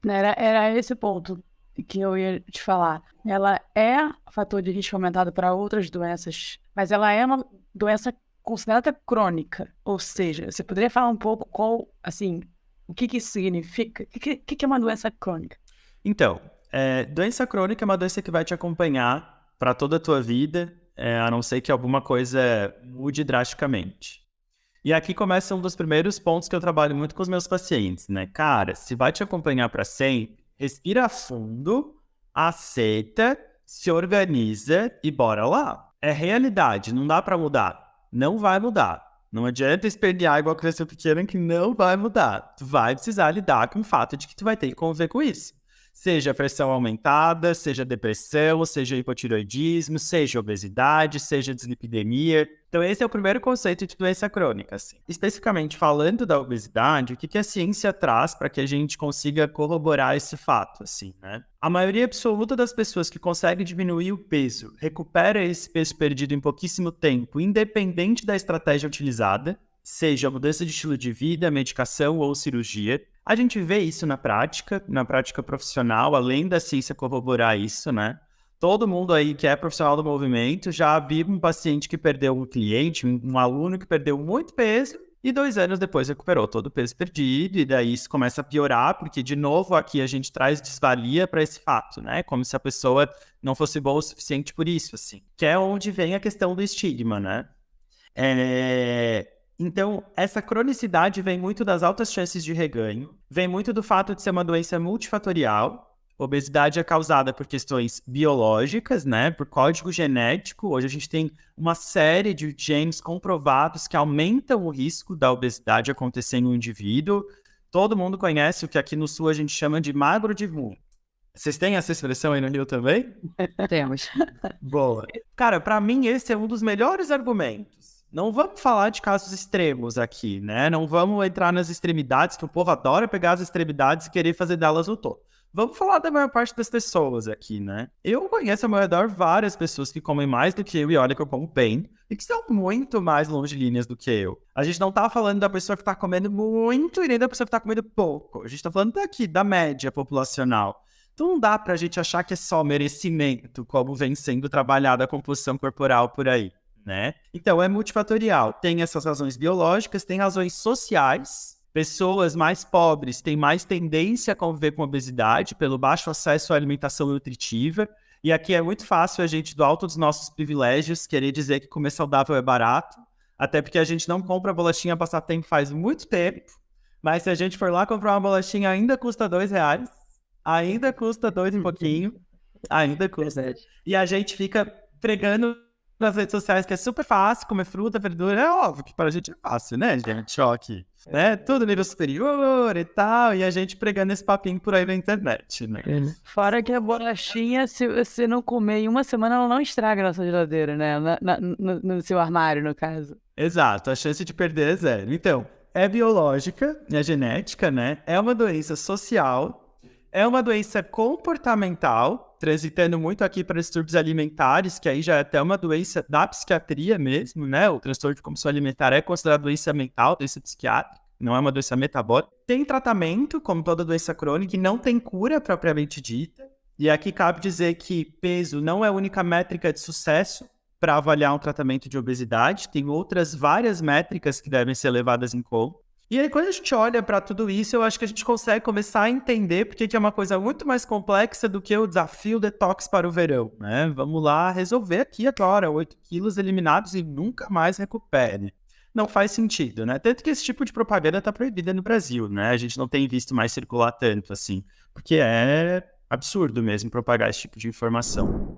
Era esse o ponto que eu ia te falar. Ela é fator de risco aumentado para outras doenças, mas ela é uma doença considerada crônica. Ou seja, você poderia falar um pouco assim, o que isso significa? O que é uma doença crônica? Então, doença crônica é uma doença que vai te acompanhar para toda a tua vida, a não ser que alguma coisa mude drasticamente. E aqui começa um dos primeiros pontos que eu trabalho muito com os meus pacientes, né? Cara, se vai te acompanhar para sempre, respira fundo, aceita, se organiza e bora lá. É realidade, não dá para mudar. Não vai mudar. Não adianta espernear igual criança pequena que não vai mudar. Tu vai precisar lidar com o fato de que tu vai ter que conviver com isso. Seja pressão aumentada, seja depressão, seja hipotireoidismo, seja obesidade, seja dislipidemia. Então esse é o primeiro conceito de doença crônica. Assim. Especificamente falando da obesidade, o que a ciência traz para que a gente consiga corroborar esse fato? Assim, né? A maioria absoluta das pessoas que consegue diminuir o peso, recupera esse peso perdido em pouquíssimo tempo, independente da estratégia utilizada, seja mudança de estilo de vida, medicação ou cirurgia. A gente vê isso na prática profissional, além da ciência corroborar isso, né? Todo mundo aí que é profissional do movimento já viu um paciente que perdeu um cliente, um aluno que perdeu muito peso e 2 anos depois recuperou todo o peso perdido, e daí isso começa a piorar, porque de novo aqui a gente traz desvalia para esse fato, né? Como se a pessoa não fosse boa o suficiente por isso, assim. Que é onde vem a questão do estigma, né? Então, essa cronicidade vem muito das altas chances de reganho, vem muito do fato de ser uma doença multifatorial. Obesidade é causada por questões biológicas, né, por código genético. Hoje a gente tem uma série de genes comprovados que aumentam o risco da obesidade acontecer em um indivíduo. Todo mundo conhece o que aqui no Sul a gente chama de magro de rum. Vocês têm essa expressão aí no Rio também? Temos. Boa. Cara, pra mim esse é um dos melhores argumentos. Não vamos falar de casos extremos aqui, né? Não vamos entrar nas extremidades, que o povo adora pegar as extremidades e querer fazer delas o todo. Vamos falar da maior parte das pessoas aqui, né? Eu conheço ao meu redor várias pessoas que comem mais do que eu, e olha que eu como bem, e que são muito mais longilíneas do que eu. A gente não tá falando da pessoa que tá comendo muito e nem da pessoa que tá comendo pouco. A gente tá falando daqui, da média populacional. Então não dá pra gente achar que é só merecimento, como vem sendo trabalhada a composição corporal por aí, né? Então é multifatorial. Tem essas razões biológicas, tem razões sociais. Pessoas mais pobres têm mais tendência a conviver com obesidade pelo baixo acesso à alimentação nutritiva. E aqui é muito fácil a gente, do alto dos nossos privilégios, querer dizer que comer saudável é barato, até porque a gente não compra bolachinha passatempo faz muito tempo, mas se a gente for lá comprar uma bolachinha ainda custa R$ 2, ainda custa 2 e pouquinho, ainda custa. Verdade. E a gente fica pregando nas redes sociais que é super fácil comer fruta, verdura. É óbvio que para a gente é fácil, né, gente? Choque. Né? Tudo nível superior e tal. E a gente pregando esse papinho por aí na internet, né? Fora que a bolachinha, se você não comer em uma semana, ela não estraga na sua geladeira, né? No seu armário, no caso. Exato, a chance de perder é zero. Então, é biológica, é genética, né? É uma doença social, é uma doença comportamental, transitando muito aqui para distúrbios alimentares, que aí já é até uma doença da psiquiatria mesmo, né? O transtorno de compulsão alimentar é considerado doença mental, doença psiquiátrica, não é uma doença metabólica. Tem tratamento, como toda doença crônica, e não tem cura propriamente dita. E aqui cabe dizer que peso não é a única métrica de sucesso para avaliar um tratamento de obesidade, tem outras várias métricas que devem ser levadas em conta. E aí, quando a gente olha para tudo isso, eu acho que a gente consegue começar a entender porque que é uma coisa muito mais complexa do que o desafio detox para o verão, né? Vamos lá resolver aqui agora, 8 quilos eliminados e nunca mais recupere. Não faz sentido, né? Tanto que esse tipo de propaganda está proibida no Brasil, né? A gente não tem visto mais circular tanto assim, porque é absurdo mesmo propagar esse tipo de informação.